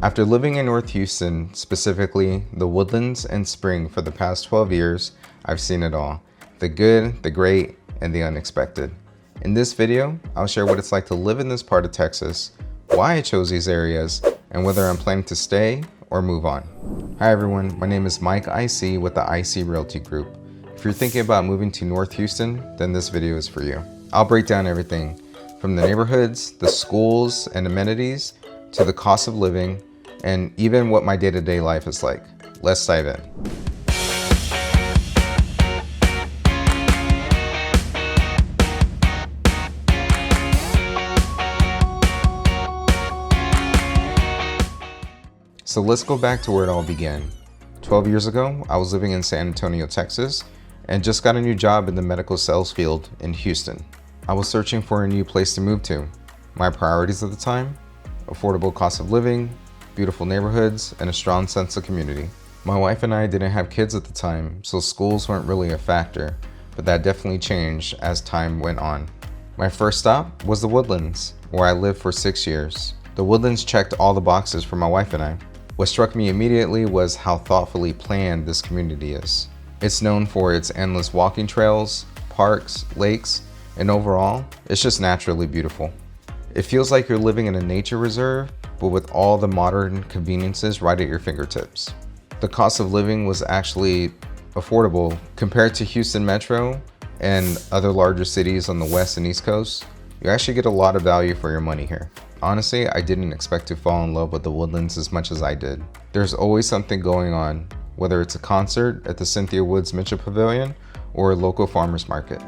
After living in North Houston, specifically the Woodlands and Spring for the past 12 years, I've seen it all. The good, the great, and the unexpected. In this video, I'll share what it's like to live in this part of Texas, why I chose these areas, and whether I'm planning to stay or move on. Hi everyone, my name is Mike IC with the IC Realty Group. If you're thinking about moving to North Houston, then this video is for you. I'll break down everything from the neighborhoods, the schools and amenities, to the cost of living, and even what my day-to-day life is like. Let's dive in. So let's go back to where it all began. 12 years ago, I was living in San Antonio, Texas, and just got a new job in the medical sales field in Houston. I was searching for a new place to move to. My priorities at the time: affordable cost of living, beautiful neighborhoods, and a strong sense of community. My wife and I didn't have kids at the time, so schools weren't really a factor, but that definitely changed as time went on. My first stop was the Woodlands, where I lived for 6 years. The Woodlands checked all the boxes for my wife and I. What struck me immediately was how thoughtfully planned this community is. It's known for its endless walking trails, parks, lakes, and overall, it's just naturally beautiful. It feels like you're living in a nature reserve, but with all the modern conveniences right at your fingertips. The cost of living was actually affordable compared to Houston Metro and other larger cities on the West and East Coast. You actually get a lot of value for your money here. Honestly, I didn't expect to fall in love with the Woodlands as much as I did. There's always something going on, whether it's a concert at the Cynthia Woods Mitchell Pavilion or a local farmer's market.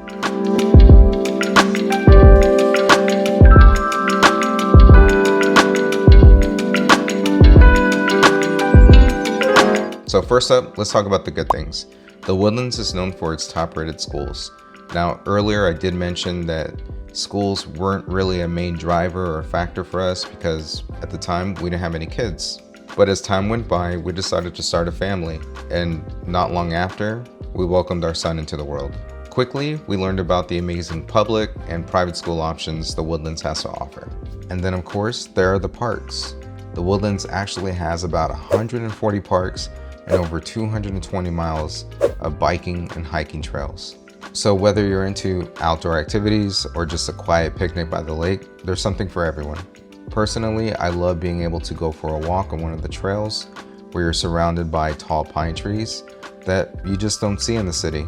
So first up, let's talk about the good things. The Woodlands is known for its top-rated schools. Now, earlier I did mention that schools weren't really a main driver or factor for us because at the time we didn't have any kids. But as time went by, we decided to start a family, and not long after, we welcomed our son into the world. Quickly, we learned about the amazing public and private school options the Woodlands has to offer. And then of course, there are the parks. The Woodlands actually has about 140 parks and over 220 miles of biking and hiking trails. So whether you're into outdoor activities or just a quiet picnic by the lake, there's something for everyone. Personally, I love being able to go for a walk on one of the trails where you're surrounded by tall pine trees that you just don't see in the city.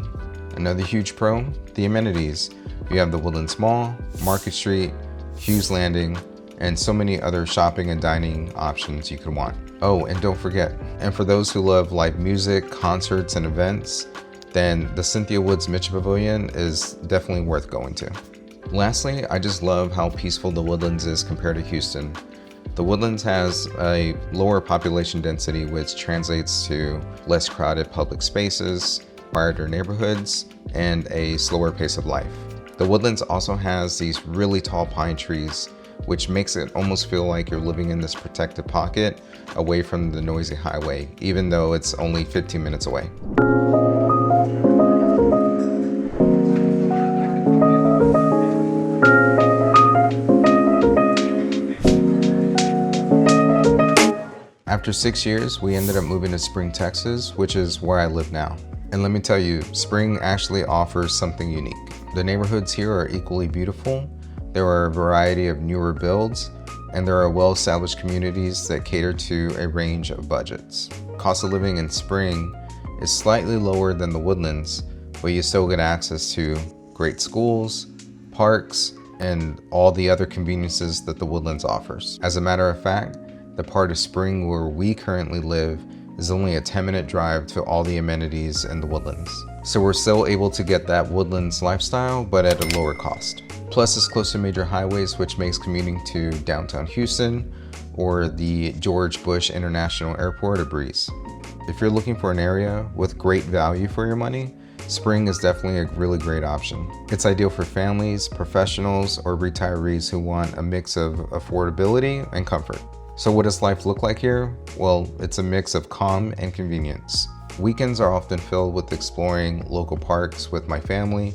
Another huge pro, the amenities. You have the Woodlands Mall, Market Street, Hughes Landing, and so many other shopping and dining options you could want. Oh, and don't forget, and for those who love live music, concerts, and events, then the Cynthia Woods Mitchell Pavilion is definitely worth going to. Lastly, I just love how peaceful the Woodlands is compared to Houston. The Woodlands has a lower population density, which translates to less crowded public spaces, quieter neighborhoods, and a slower pace of life. The Woodlands also has these really tall pine trees, which makes it almost feel like you're living in this protected pocket away from the noisy highway, even though it's only 15 minutes away. After 6 years, we ended up moving to Spring, Texas, which is where I live now. And let me tell you, Spring actually offers something unique. The neighborhoods here are equally beautiful. There are a variety of newer builds, and there are well-established communities that cater to a range of budgets. Cost of living in Spring is slightly lower than the Woodlands, but you still get access to great schools, parks, and all the other conveniences that the Woodlands offers. As a matter of fact, the part of Spring where we currently live is only a 10-minute drive to all the amenities in the Woodlands. So we're still able to get that Woodlands lifestyle, but at a lower cost. Plus, it's close to major highways, which makes commuting to downtown Houston or the George Bush International Airport a breeze. If you're looking for an area with great value for your money, Spring is definitely a really great option. It's ideal for families, professionals, or retirees who want a mix of affordability and comfort. So what does life look like here? Well, it's a mix of calm and convenience. Weekends are often filled with exploring local parks with my family,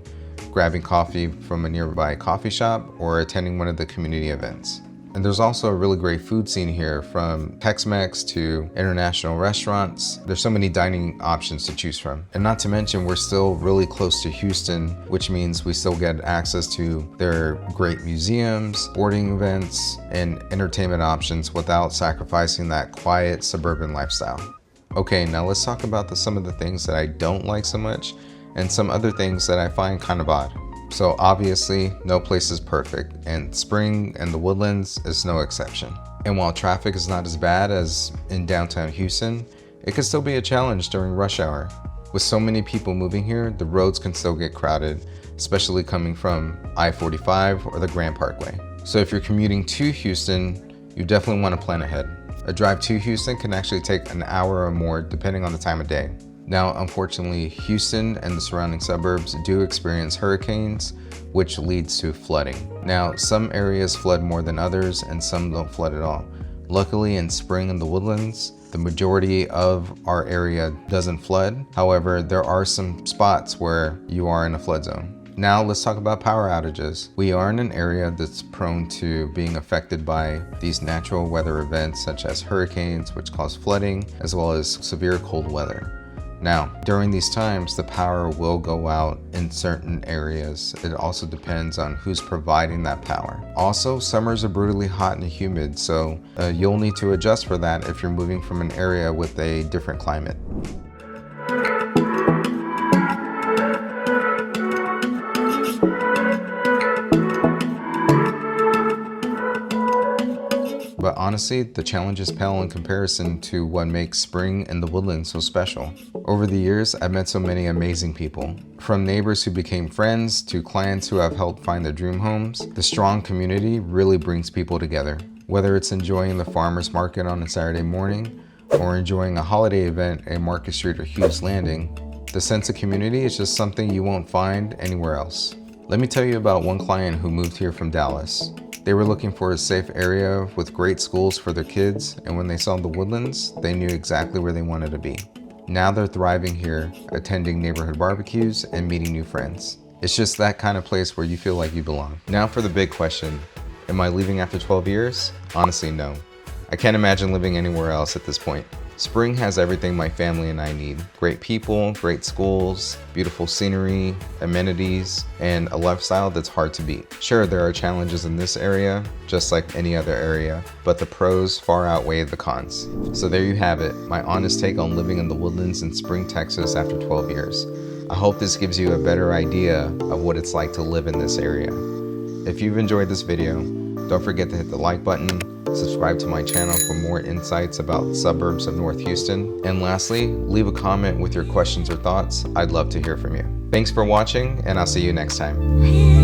grabbing coffee from a nearby coffee shop, or attending one of the community events. And there's also a really great food scene here, from Tex-Mex to international restaurants. There's so many dining options to choose from. And not to mention, we're still really close to Houston, which means we still get access to their great museums, sporting events, and entertainment options without sacrificing that quiet suburban lifestyle. Okay, now let's talk about some of the things that I don't like so much and some other things that I find kind of odd. So obviously, no place is perfect, and Spring and the Woodlands is no exception. And while traffic is not as bad as in downtown Houston, it can still be a challenge during rush hour. With so many people moving here, the roads can still get crowded, especially coming from I-45 or the Grand Parkway. So if you're commuting to Houston, you definitely want to plan ahead. A drive to Houston can actually take an hour or more depending on the time of day. Now, unfortunately, Houston and the surrounding suburbs do experience hurricanes, which leads to flooding. Now, some areas flood more than others and some don't flood at all. Luckily, in Spring and the Woodlands, the majority of our area doesn't flood. However, there are some spots where you are in a flood zone. Now let's talk about power outages. We are in an area that's prone to being affected by these natural weather events such as hurricanes, which cause flooding, as well as severe cold weather. Now, during these times, the power will go out in certain areas. It also depends on who's providing that power. Also, summers are brutally hot and humid, so you'll need to adjust for that if you're moving from an area with a different climate. But honestly, the challenges pale in comparison to what makes Spring and the Woodlands so special. Over the years, I've met so many amazing people. From neighbors who became friends to clients who have helped find their dream homes, the strong community really brings people together. Whether it's enjoying the farmer's market on a Saturday morning or enjoying a holiday event at Market Street or Hughes Landing, the sense of community is just something you won't find anywhere else. Let me tell you about one client who moved here from Dallas. They were looking for a safe area with great schools for their kids, and when they saw the Woodlands, they knew exactly where they wanted to be. Now they're thriving here, attending neighborhood barbecues and meeting new friends. It's just that kind of place where you feel like you belong. Now for the big question, am I leaving after 12 years? Honestly, no. I can't imagine living anywhere else at this point. Spring has everything my family and I need. Great people, great schools, beautiful scenery, amenities, and a lifestyle that's hard to beat. Sure, there are challenges in this area, just like any other area, but the pros far outweigh the cons. So there you have it, my honest take on living in the Woodlands in Spring, Texas after 12 years. I hope this gives you a better idea of what it's like to live in this area. If you've enjoyed this video, don't forget to hit the like button, subscribe to my channel for more insights about suburbs of North Houston, and lastly, leave a comment with your questions or thoughts. I'd love to hear from you. Thanks for watching, and I'll see you next time.